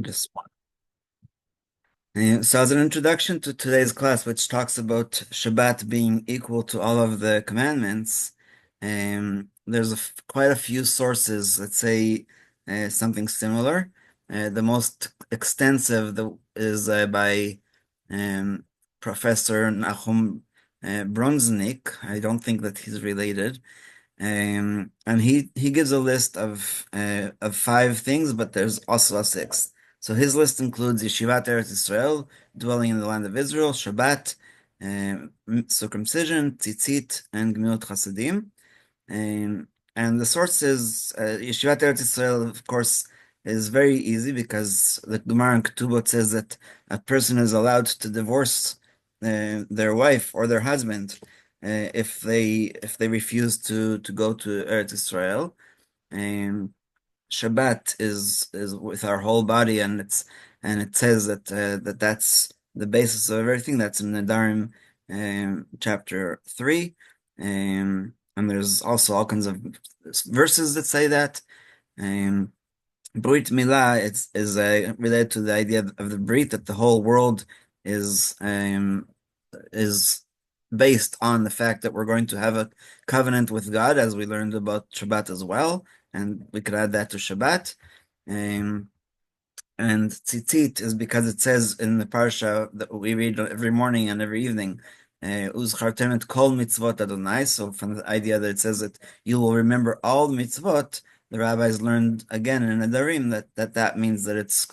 Just one. So, as an introduction to today's class, which talks about Shabbat being equal to all of the commandments, there's quite a few sources that say something similar. The most extensive is by um, Professor Nahum Bronznik. I don't think that he's related. And he gives a list of five things, but there's also a sixth. So his list includes Yeshivat Eretz Israel, dwelling in the land of Israel, Shabbat, circumcision, tzitzit, and Gemilut Chasadim. And the source is Yeshivat Eretz Israel, of course, is very easy because the Gemara in Ketubot says that a person is allowed to divorce their wife or their husband if they refuse to go to Eretz Israel. And Shabbat is with our whole body, and it says that's the basis of everything. That's in Nedarim chapter 3. And there's also all kinds of verses that say that. Um, Brit Milah is related to the idea of the Brit, that the whole world is is based on the fact that we're going to have a covenant with God, as we learned about Shabbat as well, and we could add that to Shabbat. Um, and tzitzit is because it says in the parsha that we read every morning and every evening, Uzchartem et kol mitzvot Adonai. So from the idea that it says that you will remember all the mitzvot, the rabbis learned again in Nedarim that means that it's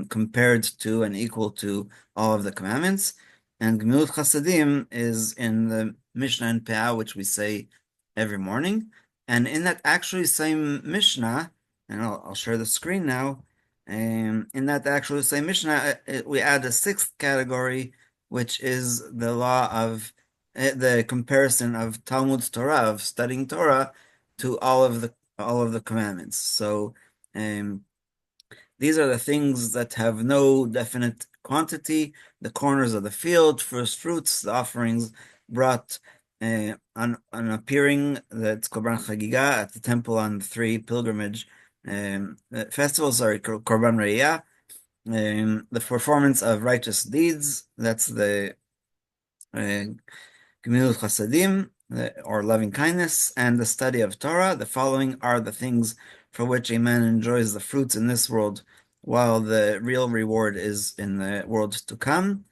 compared to and equal to all of the commandments. And Gemilut Chasadim is in the Mishnah and Peah, which we say every morning. And in that actually same Mishnah, and I'll share the screen now. In that actual same Mishnah, we add a sixth category, which is the law of the comparison of Talmud Torah, of studying Torah, to all of the commandments. So these are the things that have no definite quantity: the corners of the field, first fruits, the offerings brought on appearing, that's Korban Chagiga, at the temple on the three pilgrimage festivals, Korban Re'iyah, the performance of righteous deeds, that's the uh, Gemilut Chasadim, or loving kindness, and the study of Torah. The following are the things for which a man enjoys the fruits in this world, while the real reward is in the world to come.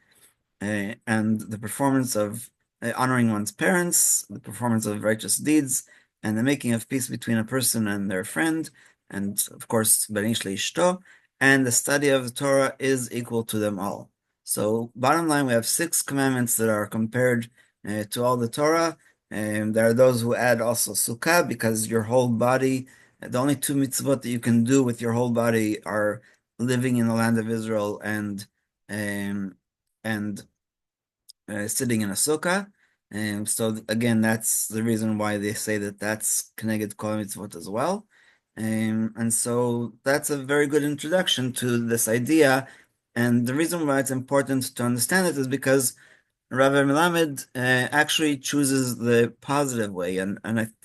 And the performance of honoring one's parents, the performance of righteous deeds, and the making of peace between a person and their friend, and of course, Benish Ishto, and the study of the Torah is equal to them all. So, bottom line, we have six commandments that are compared to all the Torah. And there are those who add also Sukkah, because your whole body, the only two mitzvot that you can do with your whole body are living in the land of Israel um, and sitting in a sukkah. And so again, that's the reason why they say that that's Keneged Kol Mitzvot as well. And so that's a very good introduction to this idea. And the reason why it's important to understand it is because Rav Melamed actually chooses the positive way, and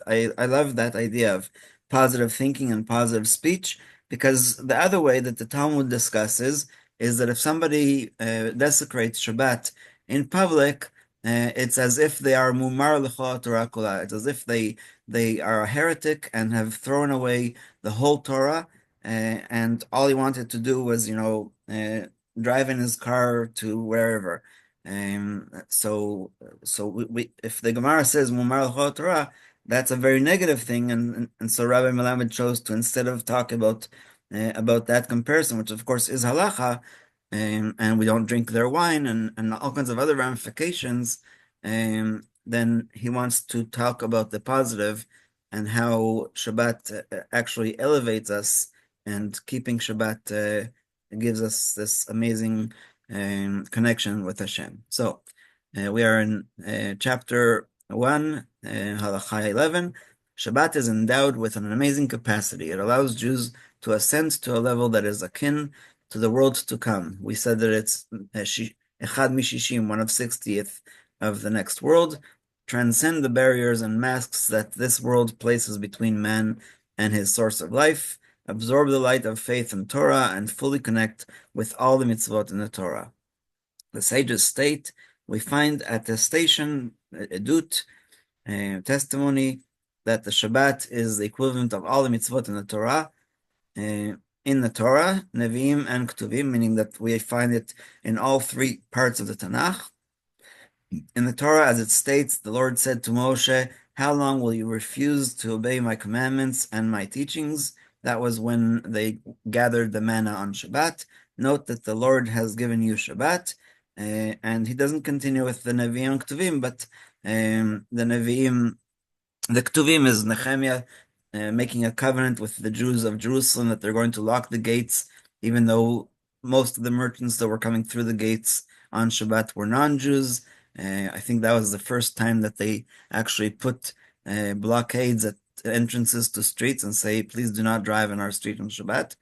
I love that idea of positive thinking and positive speech, because the other way that the Talmud discusses is that if somebody desecrates Shabbat in public, it's as if they are mumar l'chol Torah kula. It's as if they are a heretic and have thrown away the whole Torah, and all he wanted to do was, drive in his car to wherever. So if the Gemara says Mumar l'chol Torah, that's a very negative thing, and so Rabbi Melamed chose to, instead of talk about that comparison, which of course is halacha, and we don't drink their wine, and all kinds of other ramifications, then he wants to talk about the positive and how Shabbat actually elevates us, and keeping Shabbat gives us this amazing connection with Hashem. So we are in chapter 1, Halacha 11. Shabbat is endowed with an amazing capacity. It allows Jews to ascend to a level that is akin to the world to come. We said that it's Echad Mishishim, 1/60th of the next world, transcend the barriers and masks that this world places between man and his source of life. absorb the light of faith and Torah, and fully connect with all the mitzvot in the Torah. The sages state, we find attestation, edut, testimony, that the Shabbat is the equivalent of all the mitzvot in the Torah, Nevi'im and Ketuvim, meaning that we find it in all three parts of the Tanakh. In the Torah, as it states, the Lord said to Moshe, how long will you refuse to obey my commandments and my teachings? That was when they gathered the manna on Shabbat. Note that the Lord has given you Shabbat, and he doesn't continue with the Nevi'im and Ketuvim, but the Nevi'im, the Ketuvim is Nehemiah making a covenant with the Jews of Jerusalem that they're going to lock the gates, even though most of the merchants that were coming through the gates on Shabbat were non-Jews. I think that was the first time that they actually put blockades at entrances to streets and say, please do not drive in our street on Shabbat,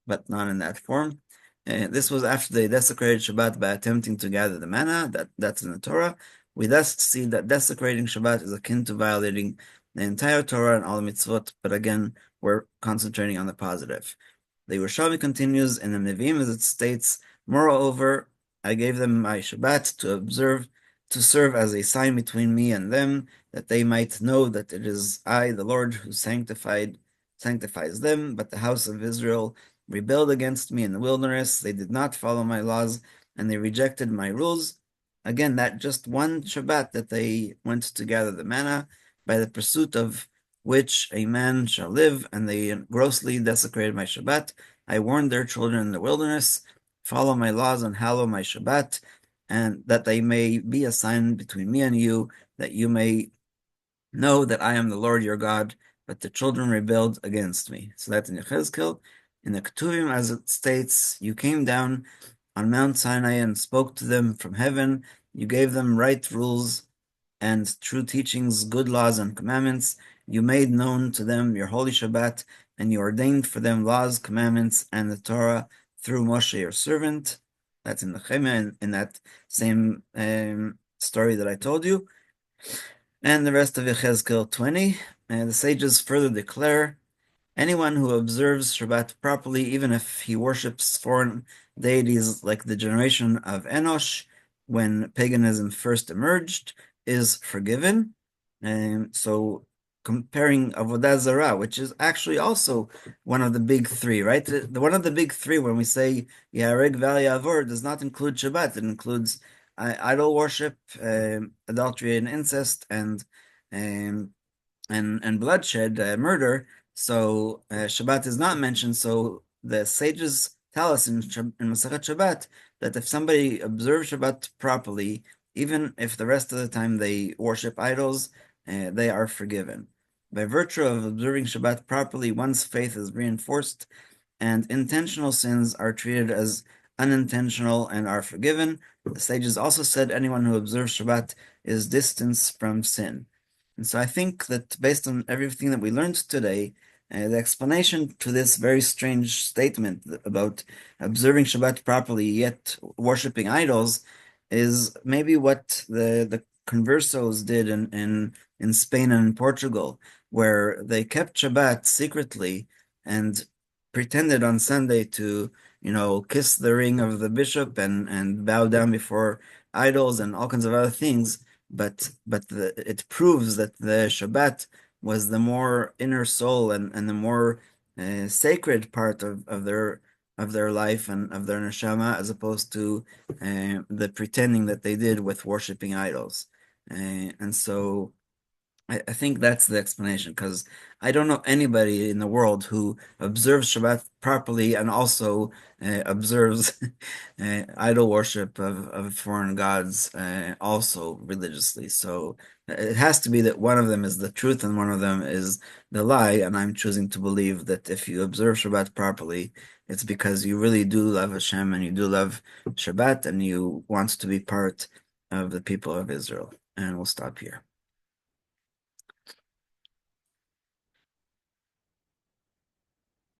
but not in that form. This was after they desecrated Shabbat by attempting to gather the manna. That's in the Torah. We thus see that desecrating Shabbat is akin to violating the entire Torah and all the mitzvot, but again, we're concentrating on the positive. The Yerushalmi continues in the Nevi'im as it states, moreover, I gave them my Shabbat to serve as a sign between me and them, that they might know that it is I, the Lord, who sanctifies them. But the house of Israel rebelled against me in the wilderness. They did not follow my laws, and they rejected my rules. Again, that just one Shabbat that they went to gather the manna, by the pursuit of which a man shall live, and they grossly desecrated my Shabbat. I warned their children in the wilderness, follow my laws and hallow my Shabbat, and that they may be a sign between me and you, that you may know that I am the Lord your God. But the children rebelled against me. So that's in Yechezkel. In the Ketuvim, as it states, you came down on Mount Sinai and spoke to them from heaven. You gave them right rules and true teachings, good laws and commandments. You made known to them your holy Shabbat, and you ordained for them laws, commandments, and the Torah through Moshe, your servant. That's in Nehemiah, in that same story that I told you. And the rest of Yechezkel 20. And the sages further declare, anyone who observes Shabbat properly, even if he worships foreign deities like the generation of Enosh, when paganism first emerged, is forgiven. So comparing Avodah Zarah, which is actually also one of the big three, right? One of the big three, when we say Yareg Val Yavor, does not include Shabbat. It includes idol worship, adultery and incest, and bloodshed, murder. So Shabbat is not mentioned. So the sages tell us in Masechet Shabbat that if somebody observes Shabbat properly, even if the rest of the time they worship idols, they are forgiven. By virtue of observing Shabbat properly, one's faith is reinforced, and intentional sins are treated as unintentional and are forgiven. The sages also said anyone who observes Shabbat is distanced from sin. And so I think that based on everything that we learned today, the explanation to this very strange statement about observing Shabbat properly yet worshiping idols is maybe what the conversos did in Spain and in Portugal, where they kept Shabbat secretly and pretended on Sunday to, kiss the ring of the bishop and bow down before idols and all kinds of other things. But it proves that the Shabbat was the more inner soul and the more sacred part of their life and of their neshama, as opposed to the pretending that they did with worshiping idols. And so I think that's the explanation, because I don't know anybody in the world who observes Shabbat properly and also observes idol worship of foreign gods also religiously. So it has to be that one of them is the truth and one of them is the lie, and I'm choosing to believe that if you observe Shabbat properly, it's because you really do love Hashem and you do love Shabbat and you want to be part of the people of Israel. And we'll stop here.